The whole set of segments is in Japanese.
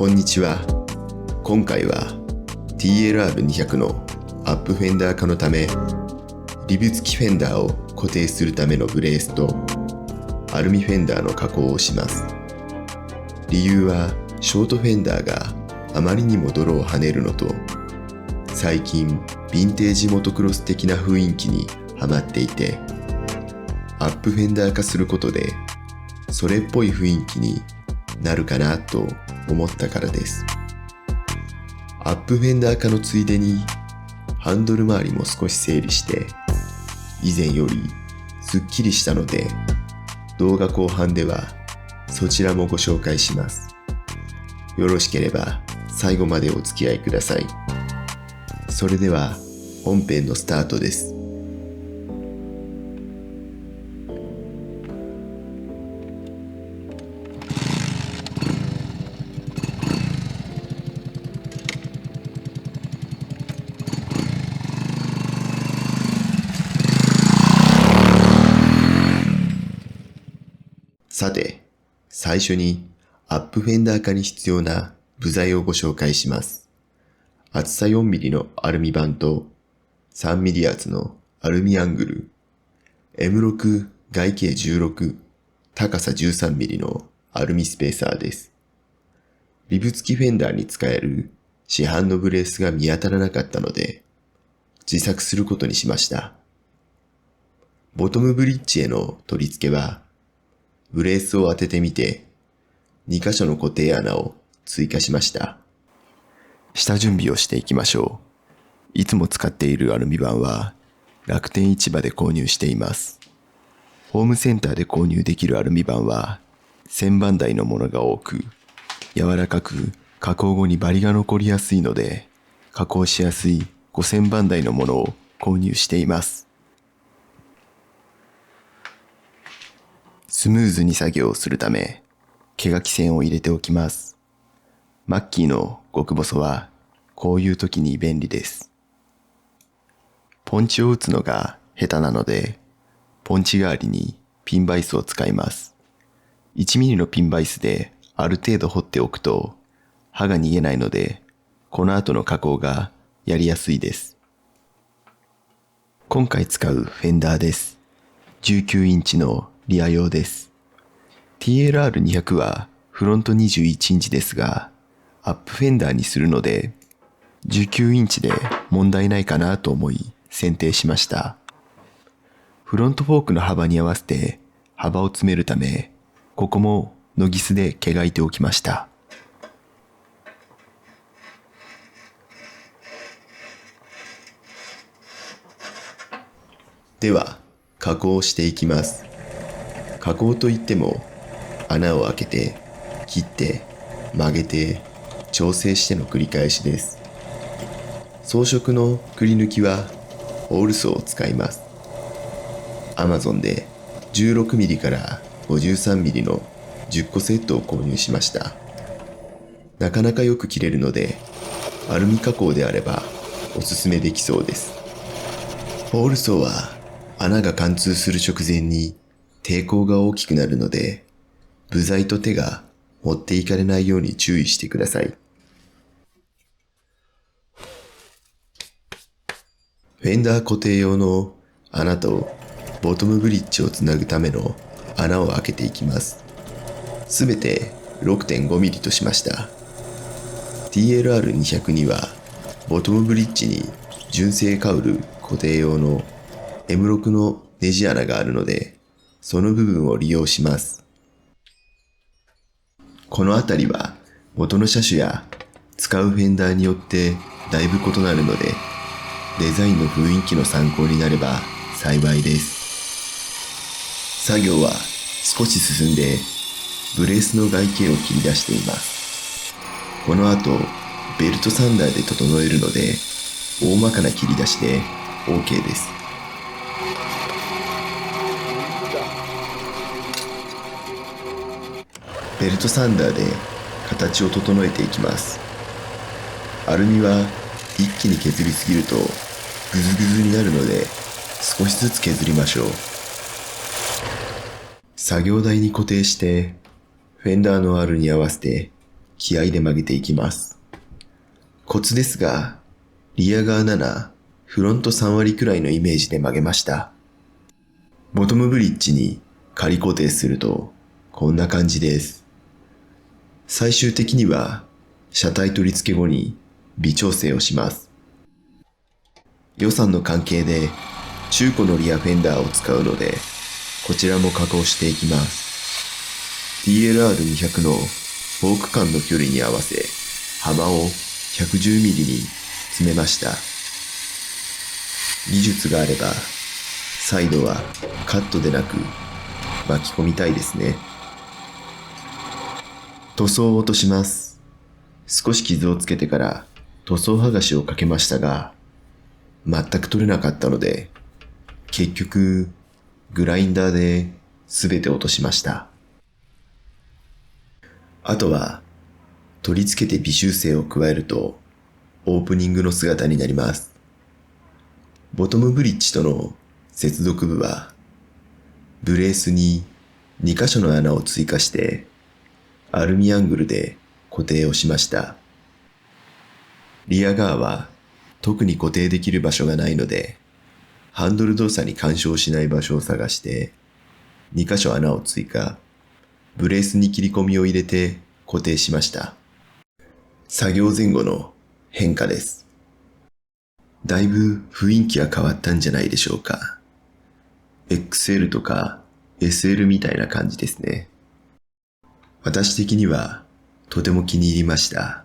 こんにちは。今回は TLR200 のアップフェンダー化のためリブ付きフェンダーを固定するためのブレースとアルミフェンダーの加工をします。理由はショートフェンダーがあまりにも泥を跳ねるのと、最近ヴィンテージモトクロス的な雰囲気にハマっていて、アップフェンダー化することでそれっぽい雰囲気になるかなと思ったからです。アップフェンダー化のついでにハンドル周りも少し整理して以前よりすっきりしたので、動画後半ではそちらもご紹介します。よろしければ最後までお付き合いください。それでは本編のスタートです。さて、最初にアップフェンダー化に必要な部材をご紹介します。厚さ 4mm のアルミ板と 3mm 厚のアルミアングル、M6 外径16、高さ 13mm のアルミスペーサーです。リブ付きフェンダーに使える市販のブレースが見当たらなかったので、自作することにしました。ボトムブリッジへの取り付けは、ブレースを当ててみて、2箇所の固定穴を追加しました。下準備をしていきましょう。いつも使っているアルミ板は楽天市場で購入しています。ホームセンターで購入できるアルミ板は1000番台のものが多く、柔らかく加工後にバリが残りやすいので、加工しやすい5000番台のものを購入しています。スムーズに作業をするため、毛書き線を入れておきます。マッキーの極細はこういう時に便利です。ポンチを打つのが下手なので、ポンチ代わりにピンバイスを使います。1ミリのピンバイスである程度掘っておくと刃が逃げないので、この後の加工がやりやすいです。今回使うフェンダーです。19インチのリア用です。TLR200 はフロント21インチですが、アップフェンダーにするので、19インチで問題ないかなと思い選定しました。フロントフォークの幅に合わせて幅を詰めるため、ここもノギスで毛がいておきました。では、加工をしていきます。加工といっても、穴を開けて、切って、曲げて、調整しての繰り返しです。装飾のくり抜きはホールソーを使います。Amazon で 16mm から 53mm の10個セットを購入しました。なかなかよく切れるので、アルミ加工であればおすすめできそうです。ホールソーは穴が貫通する直前に抵抗が大きくなるので、部材と手が持っていかれないように注意してください。フェンダー固定用の穴とボトムブリッジをつなぐための穴を開けていきます。すべて 6.5mm としました。TLR200 にはボトムブリッジに純正カウル固定用の M6 のネジ穴があるので、その部分を利用します。このあたりは元の車種や使うフェンダーによってだいぶ異なるので、デザインの雰囲気の参考になれば幸いです。作業は少し進んでブレースの外径を切り出しています。この後ベルトサンダーで整えるので、大まかな切り出しで OK です。ベルトサンダーで形を整えていきます。アルミは一気に削りすぎるとグズグズになるので、少しずつ削りましょう。作業台に固定してフェンダーのアールに合わせて気合で曲げていきます。コツですが、リア側7、フロント3割くらいのイメージで曲げました。ボトムブリッジに仮固定すると、こんな感じです。最終的には、車体取り付け後に微調整をします。予算の関係で中古のリアフェンダーを使うので、こちらも加工していきます。DLR200 のフォーク間の距離に合わせ、幅を 110mm に詰めました。技術があれば、サイドはカットでなく巻き込みたいですね。塗装を落とします。少し傷をつけてから塗装剥がしをかけましたが、全く取れなかったので、結局グラインダーで全て落としました。あとは取り付けて微修正を加えるとオープニングの姿になります。ボトムブリッジとの接続部はブレースに2箇所の穴を追加してアルミアングルで固定をしました。リア側は特に固定できる場所がないので、ハンドル動作に干渉しない場所を探して2箇所穴を追加、ブレースに切り込みを入れて固定しました。作業前後の変化です。だいぶ雰囲気が変わったんじゃないでしょうか。XL とか SL みたいな感じですね。私的にはとても気に入りました。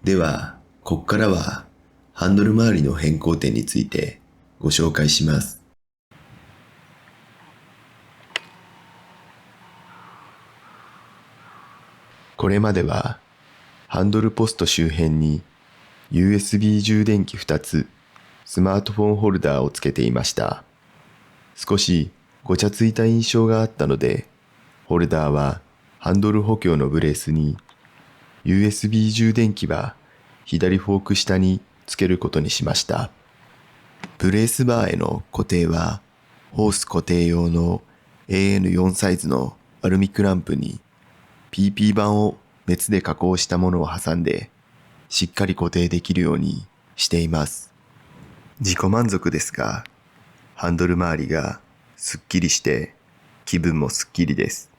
では、こっからはハンドル周りの変更点についてご紹介します。これまではハンドルポスト周辺に USB 充電器2つ、スマートフォンホルダーをつけていました。少しごちゃついた印象があったので、ホルダーはハンドル補強のブレースに、USB 充電器は左フォーク下につけることにしました。ブレースバーへの固定は、ホース固定用の AN4 サイズのアルミクランプに PP 板を熱で加工したものを挟んで、しっかり固定できるようにしています。自己満足ですが、ハンドル周りがすっきりして気分もすっきりです。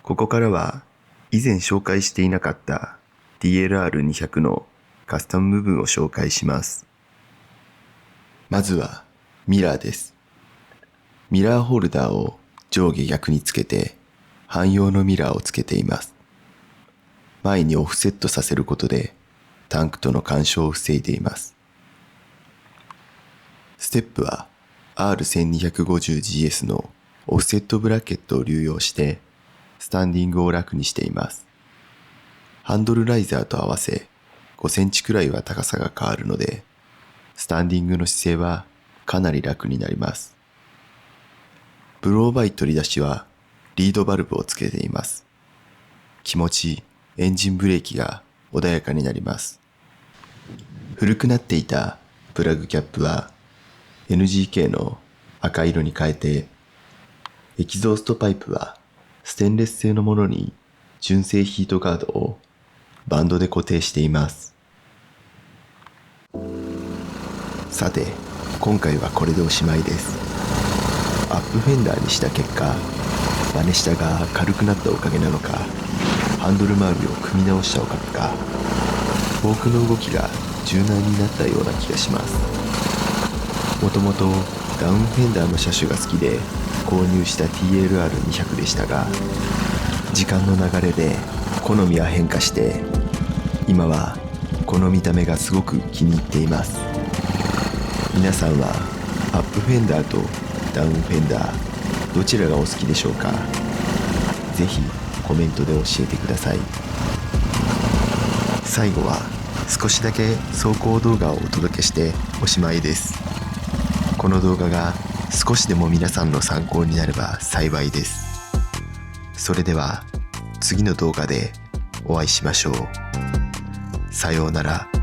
ここからは以前紹介していなかった DLR200 のカスタム部分を紹介します。まずはミラーです。ミラーホルダーを上下逆につけて汎用のミラーをつけています。前にオフセットさせることでタンクとの干渉を防いでいます。ステップは R1250GS のオフセットブラケットを流用してスタンディングを楽にしています。ハンドルライザーと合わせ5センチくらいは高さが変わるので、スタンディングの姿勢はかなり楽になります。ブローバイ取り出しはリードバルブをつけています。気持ちエンジンブレーキが穏やかになります。古くなっていたプラグキャップは NGK の赤色に変えて、エキゾーストパイプはステンレス製のものに純正ヒートガードをバンドで固定しています。さて、今回はこれでおしまいです。アップフェンダーにした結果、バネ下が軽くなったおかげなのか、ハンドル周りを組み直したおかげか、フォークの動きが柔軟になったような気がします。もともとダウンフェンダーの車種が好きで購入した TLR200 でしたが、時間の流れで好みは変化して、今はこの見た目がすごく気に入っています。皆さんはアップフェンダーとダウンフェンダーどちらがお好きでしょうか。ぜひコメントで教えてください。最後は少しだけ走行動画をお届けしておしまいです。この動画が少しでも皆さんの参考になれば幸いです。それでは次の動画でお会いしましょう。さようなら。